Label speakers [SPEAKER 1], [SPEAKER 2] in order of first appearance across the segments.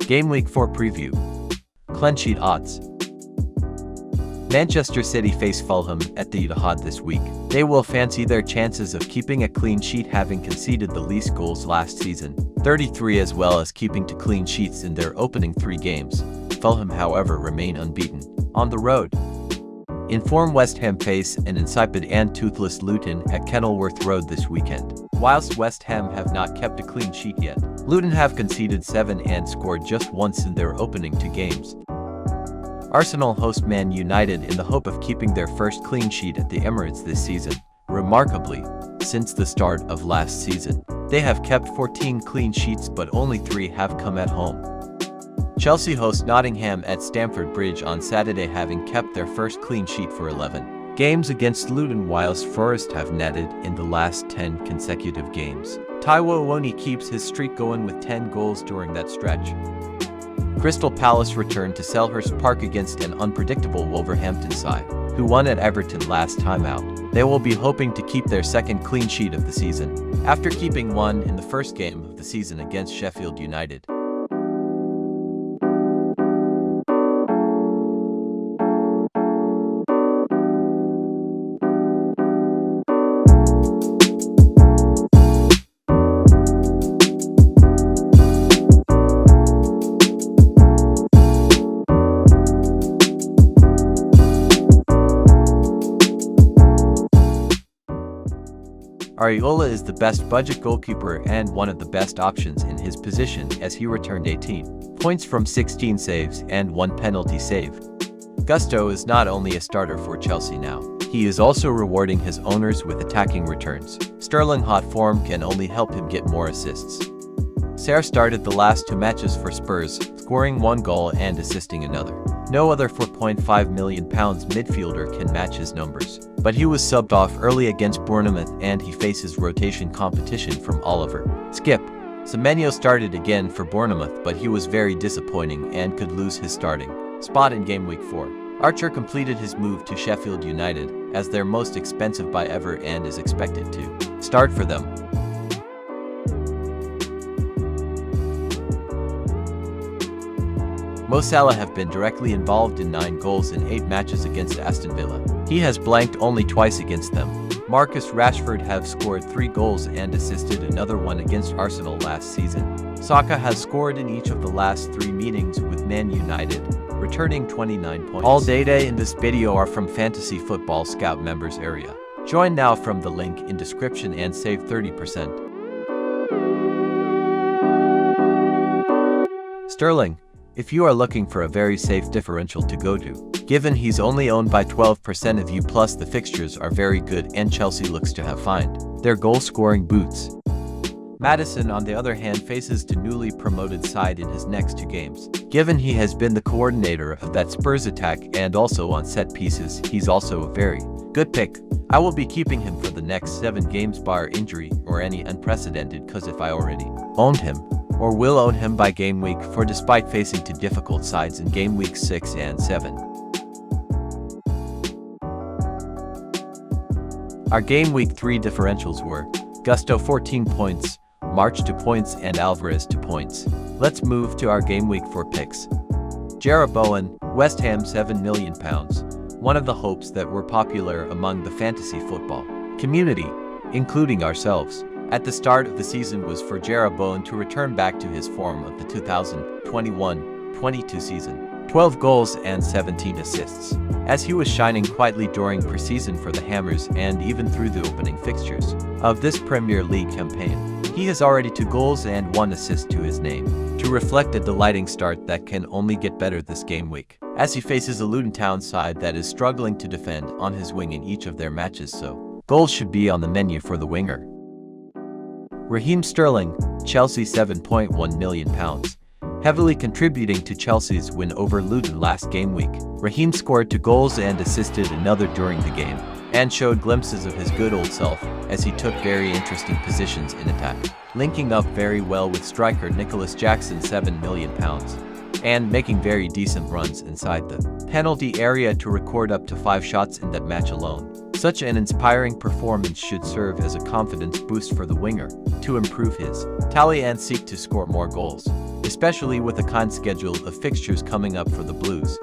[SPEAKER 1] Gameweek 4 preview. Cleansheet odds. Manchester City face Fulham at the Etihad this week. They will fancy their chances of keeping a clean sheet, having conceded the least goals last season, 33, as well as keeping to clean sheets in their opening 3 games. Fulham, however, remain unbeaten on the road. In form, West Ham face an insipid and toothless Luton at Kenilworth Road this weekend. Whilst West Ham have not kept a clean sheet yet, Luton have conceded 7 and scored just once in their opening 2 games. Arsenal host Man United in the hope of keeping their first clean sheet at the Emirates this season. Remarkably, since the start of last season, they have kept 14 clean sheets, but only 3 have come at home. Chelsea host Nottingham at Stamford Bridge on Saturday, having kept their first clean sheet for 11 games against Luton, whilst Forest have netted in the last 10 consecutive games. Taiwo Awoniyi keeps his streak going with 10 goals during that stretch. Crystal Palace returned to Selhurst Park against an unpredictable Wolverhampton side, who won at Everton last time out. They will be hoping to keep their second clean sheet of the season, after keeping 1 in the first game of the season against Sheffield United. Areola is the best budget goalkeeper and one of the best options in his position, as he returned 18 points from 16 saves and 1 penalty save. Gusto is not only a starter for Chelsea now, he is also rewarding his owners with attacking returns. Sterling hot form can only help him get more assists. Sarr started the last 2 matches for Spurs, scoring 1 goal and assisting another. No other £4.5 million midfielder can match his numbers, but he was subbed off early against Bournemouth and he faces rotation competition from Oliver Skip. Semenyo started again for Bournemouth, but he was very disappointing and could lose his starting spot in Gameweek 4. Archer completed his move to Sheffield United as their most expensive buy ever and is expected to start for them. Mo Salah have been directly involved in 9 goals in 8 matches against Aston Villa. He has blanked only twice against them. Marcus Rashford have scored 3 goals and assisted another one against Arsenal last season. Saka has scored in each of the last 3 meetings with Man United, returning 29 points. All data in this video are from Fantasy Football Scout members area. Join now from the link in description and save 30%. Sterling. If you are looking for a very safe differential to go to, given he's only owned by 12% of you, plus the fixtures are very good and Chelsea looks to have found their goal-scoring boots. Maddison, on the other hand, faces the newly promoted side in his next 2 games. Given he has been the coordinator of that Spurs attack and also on set pieces, he's also a very good pick. I will be keeping him for the next 7 games bar injury or any unprecedented, cause if I already owned him, or will own him by game week 4, despite facing 2 difficult sides in game weeks 6 and 7. Our game week 3 differentials were Gusto 14 points, March 2 points and Alvarez 2 points. Let's move to our game week 4 picks. Jarrod Bowen, West Ham £7 million, one of the hopes that were popular among the fantasy football community, including ourselves. At the start of the season was for Jarrod Bowen to return back to his form of the 2021-22 season. 12 goals and 17 assists, as he was shining quietly during preseason for the Hammers and even through the opening fixtures of this Premier League campaign. He has already 2 goals and 1 assist to his name, to reflect a delighting start that can only get better this game week, as he faces a Luton Town side that is struggling to defend on his wing in each of their matches, so goals should be on the menu for the winger. Raheem Sterling, Chelsea £7.1 million, heavily contributing to Chelsea's win over Luton last game week. Raheem scored 2 goals and assisted another during the game, and showed glimpses of his good old self as he took very interesting positions in attack, linking up very well with striker Nicholas Jackson £7 million, and making very decent runs inside the penalty area to record up to 5 shots in that match alone. Such an inspiring performance should serve as a confidence boost for the winger to improve his tally and seek to score more goals. especially with a kind schedule of fixtures coming up for the Blues.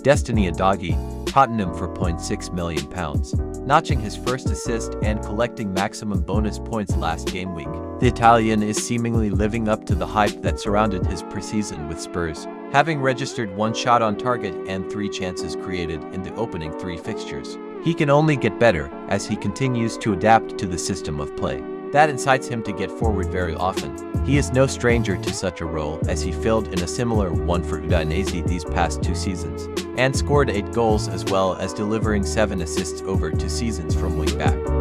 [SPEAKER 1] Destiny Udogie, Tottenham for £0.6 million, notching his first assist and collecting maximum bonus points last game week. The Italian is seemingly living up to the hype that surrounded his preseason with Spurs, having registered 1 shot on target and 3 chances created in the opening 3 fixtures. He can only get better as he continues to adapt to the system of play. That incites him to get forward very often. He is no stranger to such a role, as he filled in a similar one for Udinese these past 2 seasons, and scored 8 goals as well as delivering 7 assists over 2 seasons from wing-back.